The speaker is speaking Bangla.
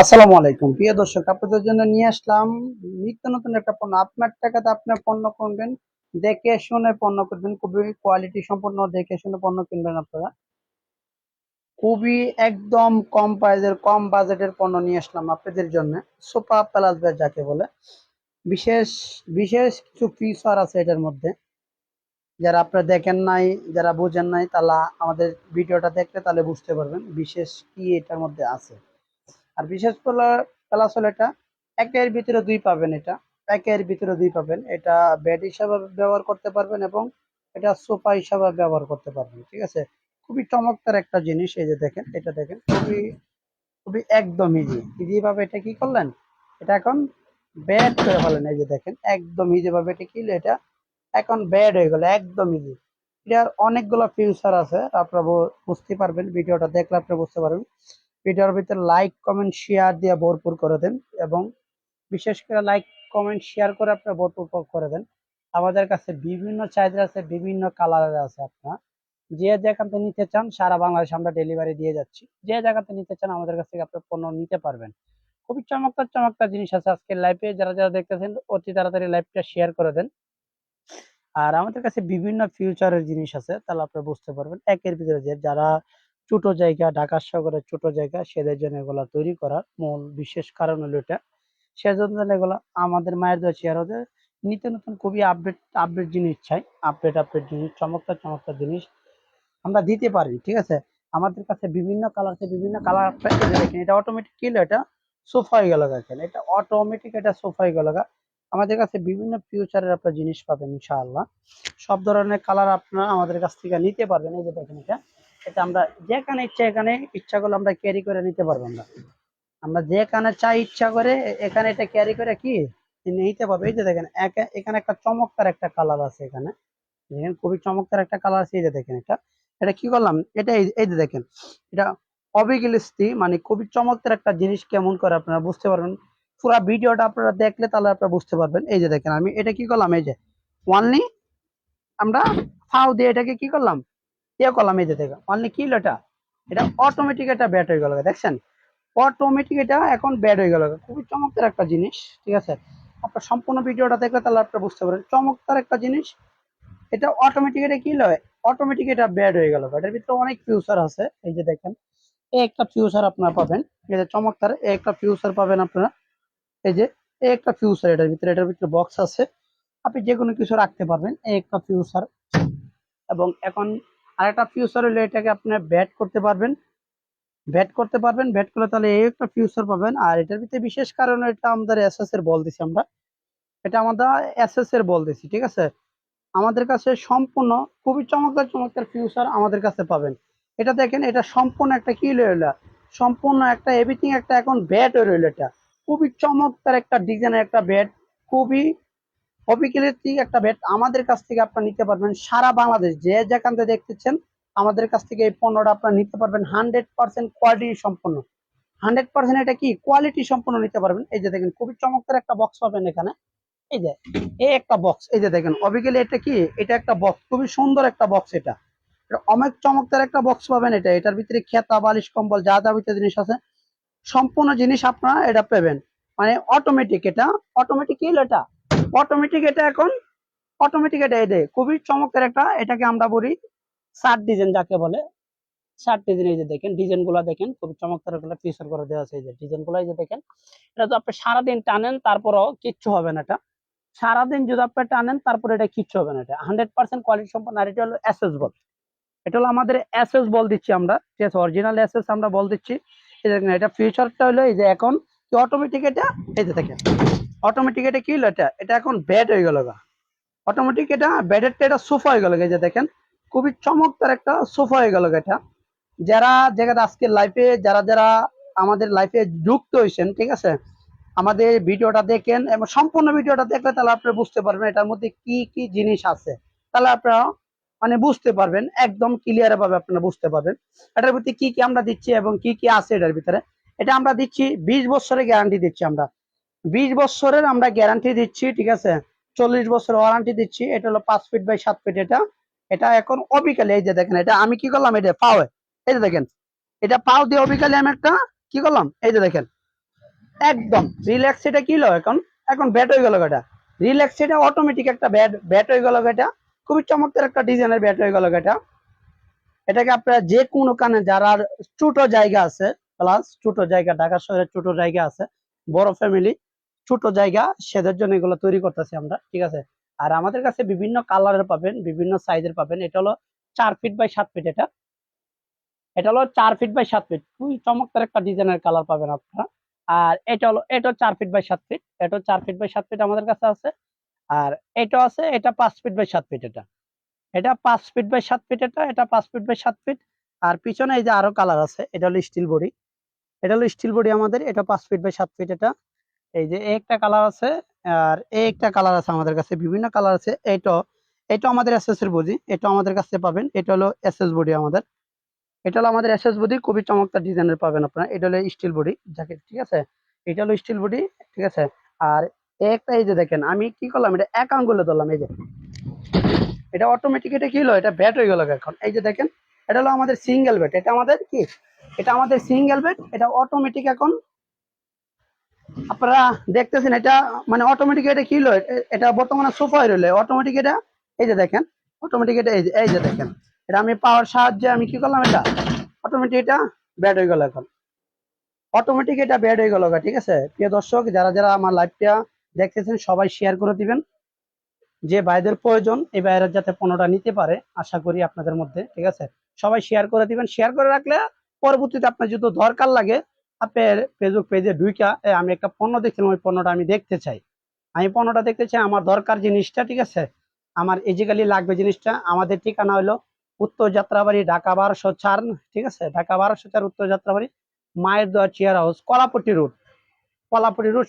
আসসালামু আলাইকুম প্রিয় দর্শক, আপনাদের জন্য নিয়ে আসলাম নিত্য নতুন একটা পণ্য। আপনার টাকাতে আপনার পণ্য কিনবেন, দেখে শুনে পণ্য কিনবেন, খুবই কোয়ালিটি সম্পন্ন দেখে শুনে পণ্য কিনবেন আপনারা। খুবই একদম কম প্রাইজের কম বাজেটের পণ্য নিয়ে আসলাম আপনাদের জন্য। সুপার প্লাস ব্যাট যাকে বলে, বিশেষ বিশেষ কিছু ফিচার আছে এটার মধ্যে, যারা আপনারা দেখেন নাই, যারা বুঝেন নাই, তারা আমাদের ভিডিওটা দেখলে তাহলে বুঝতে পারবেন বিশেষ কি এটার মধ্যে আছে। আর বিশেষ প্লাস হলো এটা একের ভিতরে দুই পাবেন। এটা একের ভিতরে দুই পাবেন। এটা বেড হিসাবে ব্যবহার করতে পারবেন এবং এটা সোফা হিসাবে ব্যবহার করতে পারবেন। ঠিক আছে, খুবই চমৎকার একটা জিনিস। এই যে দেখেন, এটা দেখেন, খুবই খুবই একদম ইজি ইজি ভাবে এটা কি করলেন, এটা এখন বেড করে ফেলেন। এই যে দেখেন, একদম ইজি ভাবে এটা কি এটা এখন বেড হয়ে গেল, একদম ইজি। এটার অনেকগুলো ফিউচার আছে, আপনারা বুঝতে পারবেন, ভিডিওটা দেখলে আপনারা বুঝতে পারবেন। ভিডিওর ভিতরে লাইক কমেন্ট শেয়ার দিয়ে ভরপুর করে দেন এবং বিশেষ করে লাইক কমেন্ট শেয়ার করে আপনারা ভরপুর করে দেন। আমাদের কাছে বিভিন্ন চাহিদা আছে, বিভিন্ন কালারের আছে। আপনার যে জায়গাতে নিতে চান সারা বাংলাদেশে আমরা ডেলিভারি দিয়ে যাচ্ছি। যে জায়গাতে নিতে চান আমাদের কাছ থেকে আপনার পণ্য নিতে পারবেন। খুবই চমৎকার চমৎকার জিনিস আছে আজকের লাইভে। যারা যারা দেখতেছেন অতি তাড়াতাড়ি লাইভটা শেয়ার করে দেন। আর আমাদের কাছে বিভিন্ন ফিউচারের জিনিস আছে, তাহলে আপনারা বুঝতে পারবেন একের ভিতরে যে যারা ছোট জায়গা, ঢাকা শহরের ছোট জায়গা, সেদের জন্য এগুলা তৈরি করার মূল বিশেষ কারণ হলো এটা। সেজন্য এগুলো আমাদের মায়ের দোয়া শেয়ার হতে নিত্য নতুন খুবই আপডেট আপডেট জিনিস চাই। আপডেট আপডেট জিনিস, চমৎকার চমৎকার জিনিস আমরা দিতে পারি। ঠিক আছে, আমাদের কাছে বিভিন্ন কালার আছে, বিভিন্ন কালার আপনারা দেখেন। এটা অটোমেটিক কিলো, এটা সোফা হয়ে গেল। দেখেন, এটা অটোমেটিক, এটা সোফা হয়ে গেল। আমাদের কাছে বিভিন্ন ফিউচারের আপনার জিনিস পাবেন ইনশাআল্লাহ। সব ধরনের কালার আপনারা আমাদের কাছ থেকে নিতে পারবেন। এই যে দেখেন, এটা এটা আমরা যেখানে ইচ্ছা, এখানে ইচ্ছা করলে আমরা ক্যারি করে নিতে পারবো। আমরা আমরা যেখানে চাই ইচ্ছা করে এখানে এটা ক্যারি করে কি নিতে পারবো। এই যে দেখেন, এখানে একটা চমৎকার একটা কালার আছে। এখানে দেখেন, খুবই চমৎকার একটা কালার আছে। এই যে দেখেন, এটা এটা কি করলাম, এটা এই যে দেখেন, এটা অবিগিলিস্তি, মানে খুবই চমৎকার একটা জিনিস। কেমন করে আপনারা বুঝতে পারবেন, পুরো ভিডিওটা আপনারা দেখলে তাহলে আপনারা বুঝতে পারবেন। এই যে দেখেন, আমি এটা কি করলাম, এই যে ওয়ানলি আমরা ফাও দিয়ে এটাকে কি করলাম, ইয়ে করলাম। এই যে দেখেন, অনলি কি হলো, এটা এটা অটোমেটিক এটা ব্যাট হয়ে গেল। দেখছেন, অটোমেটিক এটা এখন ব্যাট হয়ে গেল। খুবই চমৎকার একটা জিনিস। ঠিক আছে, আপনার সম্পূর্ণ ভিডিওটা দেখলে তাহলে আপনারা বুঝতে পারেন চমৎকার একটা জিনিস। এটা অটোমেটিক, এটা কি লয়, অটোমেটিক এটা ব্যাড হয়ে গেল। এটার ভিতরে অনেক ফিউচার আছে। এই যে দেখেন, এই একটা ফিউচার আপনারা পাবেন। এই যে চমৎকার এই একটা ফিউচার পাবেন আপনারা। এই যে এই একটা ফিউচার, এটার ভিতরে বক্স আছে, আপনি যে কোনো কিছু রাখতে পারবেন। এই একটা ফিউচার। এবং এখন আরেকটা ফিউচার হলে এটাকে আপনি ব্যাট করতে পারবেন। ব্যাট করলে তাহলে এই একটা ফিউচার পাবেন। আর এটার ভিতরে বিশেষ কারণে এটা আমাদের এসএস এর বল দিছি আমরা, এটা আমাদের এসএস এর বল দিছি। ঠিক আছে, আমাদের কাছে সম্পূর্ণ খুবই চমৎকার চমৎকার ফিউচার আমাদের কাছে পাবেন। এটা দেখেন, এটা সম্পূর্ণ একটা কি রইল, সম্পূর্ণ একটা এভরিথিং একটা এখন ব্যাট রইল। এটা খুবই চমৎকার একটা ডিজাইনের একটা ব্যাট, খুবই অবিকৃতি একটা ব্যাট। আমাদের কাছ থেকে আপনারা নিতে পারবেন সারা বাংলাদেশ যে যেখান থেকে দেখতেছেন। আমাদের কাছ থেকে এই পণ্যটা আপনারা নিতে পারবেন 100% কোয়ালিটি সম্পন্ন। 100% এটা কি কোয়ালিটি সম্পন্ন নিতে পারবেন। এই যে দেখেন, খুবই চমৎকার একটা বক্স পাবেন এখানে। এই যে এই একটা বক্স, এই যে দেখেন, অবিকেলে এটা কি, এটা একটা বক্স, খুবই সুন্দর একটা বক্স। এটা অনেক চমৎকার একটা বক্স পাবেন। এটার ভিতরে খেতা, বালিশ, কম্বল, যা যাবতীয় জিনিস আছে সম্পূর্ণ জিনিস আপনারা এটা পাবেন। মানে অটোমেটিক, এটা অটোমেটিক কি এটা অটোমেটিক, এটা এখন অটোমেটিক। এটা খুবই চমৎকার একটা, এটাকে আমরা বলি শার্ট ডিজাইন যাকে বলে। শার্ট ডিজাইন, এই যে দেখেন ডিজাইন গুলা দেখেন, খুব চমৎকার গুলো ফিচার করে দেওয়া আছে। এই যে ডিজাইন গুলো, এই যে দেখেন, এটা তো আপনি সারাদিন টানেন তারপরও কিচ্ছু হবে না। এটা সারাদিন যদি আপনি টানেন তারপরে এটা কিচ্ছু হবে না। এটা 100% কোয়ালিটি সম্পন্ন। আর এটা হলো এসএস বল, এটা হলো আমাদের এসএস বল দিচ্ছি আমরা। ঠিক আছে, অরিজিনাল এসএস আমরা বল দিচ্ছি। এই দেখেন, এটা ফিচারটা হলো এই যে এখন কি অটোমেটিক এটা। এই যে দেখেন, অটোমেটিক এটা কি হলো, এটা এটা এখন ব্যাট হয়ে গেল। অটোমেটিক এটা ব্যাটেরটা এটা সোফা হয়ে গেল। এই যে দেখেন, খুবই চমৎকার একটা সোফা হয়ে গেল এটা। যারা জায়গাতে আজকে লাইফে যারা যারা আমাদের লাইফে যুক্ত হয়েছেন, ঠিক আছে, আমাদের ভিডিওটা দেখেন এবং সম্পূর্ণ ভিডিওটা দেখলে তাহলে আপনারা বুঝতে পারবেন এটার মধ্যে কি কি জিনিস আছে। তাহলে আপনারা মানে বুঝতে পারবেন, একদম ক্লিয়ার ভাবে আপনারা বুঝতে পারবেন এটার ভিতরে কি কি আমরা দিচ্ছি এবং কি কি আছে এটার ভিতরে। এটা আমরা দিচ্ছি 20 বছরের গ্যারান্টি দিচ্ছি আমরা। 20 বছরের আমরা গ্যারান্টি দিচ্ছি। ঠিক আছে, 40 বছর ওয়ারেন্টি দিচ্ছি। এটা হলো 5 ফিট বাই 7 ফিট। এটা এটা এখন অবিকালে, এই যে দেখেন, এটা আমি কি করলাম, এটা পাও, এই যে দেখেন, এটা পাও দিয়ে অবিকালে আমি একটা কি করলাম, এই যে দেখেন, একদম রিল্যাক্স, এটা কি হলো এখন, এখন ব্যাট হয়ে গেল এটা। রিল্যাক্স এটা অটোমেটিক একটা ব্যাট ব্যাট হয়ে গেল এটা। খুবই চমৎকার একটা ডিজাইনের ব্যাট হয়ে গেল এটা। এটাকে আপনারা যে কোনো কানে যারা ছোট জায়গা আছে, প্লাস ছোট জায়গা, ঢাকা শহরে ছোট জায়গা আছে, বড় ফ্যামিলি, ছোট জায়গা, সেদের জন্য এগুলো তৈরি করতেছি আমরা, ঠিক আছে। আর আমাদের কাছে বিভিন্ন কালারের পাবেন, বিভিন্ন সাইজের পাবেন। এটা হলো 4 ফিট বাই 7 ফিট। এটা এটা হলো 4 ফিট বাই 7 ফিট, খুবই চমৎকার একটা ডিজাইনের কালার পাবেন আপনারা। আর এটা হলো, এটা 4 ফিট বাই 7 ফিট, এটা 4 ফিট বাই 7 ফিট আমাদের কাছে আছে। আর এটা আছে, এটা 5 ফিট বাই 7 ফিট। এটা এটা 5 ফিট বাই 7 ফিট। এটা 5 ফিট বাই 7 ফিট। আর পিছনে এই যে আরো কালার আছে, এটা হলো স্টিল বডি। এটা হলো স্টিল বডি আমাদের, এটা 5 ফিট বাই 7 ফিট। এটা এই যে একটা কালার আছে, আর একটা কালার আছে আমাদের কাছে, বিভিন্ন কালার আছে। এটা এটা আমাদের এসএস এর বডি, এটা আমাদের কাছে পাবেন। এটা হলো এসএস বডি আমাদের, এটা হলো আমাদের এসএস বডি, খুবই চমৎকার ডিজাইনের পাবেন আপনারা। এটা হলো স্টিল বডি জ্যাকেট, ঠিক আছে। এটা হলো স্টিল বডি, ঠিক আছে। আর একটা এই যে দেখেন, আমি কি করলাম, এটা এক আঙ্গুলে ধরলাম, এই যে এটা অটোমেটিক, এটা কি হলো, এটা ব্যাট হয়ে গেল এখন। এই যে দেখেন, এটা হলো আমাদের সিঙ্গেল ব্যাট, এটা আমাদের কি, এটা আমাদের সিঙ্গেল ব্যাট, এটা অটোমেটিক এখন আপনারা দেখতেছেন। এটা মানে অটোমেটিক, এটা কি হলো, এটা বর্তমানে সোফা হয়ে রইলো অটোমেটিক। এটা এই যে দেখেন, অটোমেটিক এটা এই যে দেখেন, এটা আমি পাওয়ার সাহায্যে আমি কি করলাম, এটা অটোমেটিক এটা ব্যাট হয়ে গেল এখন। অটোমেটিক এটা ব্যাট হয়ে গেল, ঠিক আছে। প্রিয় দর্শক, যারা যারা আমার লাইভটা দেখতেছেন সবাই শেয়ার করে দিবেন, যে ভাইদের প্রয়োজন এই ভাইয়েরা যাতে পণ্যটা নিতে পারে, আশা করি আপনাদের মধ্যে, ঠিক আছে। সবাই শেয়ার করে দিবেন, শেয়ার করে রাখলে পরবর্তীতে আপনার যদি দরকার লাগে, আপনার ফেসবুক পেজে ঢুইকা আমি একটা পণ্য দেখছিলাম, ওই পণ্যটা আমি দেখতে চাই, আমি পণ্যটা দেখতে চাই, আমার দরকার জিনিসটা, ঠিক আছে, আমার ইজিক্যালি লাগবে জিনিসটা। আমাদের ঠিকানা হলো উত্তর যাত্রাবাড়ি, ঢাকা 1204, ঠিক আছে, ঢাকা 1204 উত্তর যাত্রাবাড়ি, মায়ের দোয়া চেয়ার হাউস, কলাপট্টি রোড, কলাপট্টি রোড।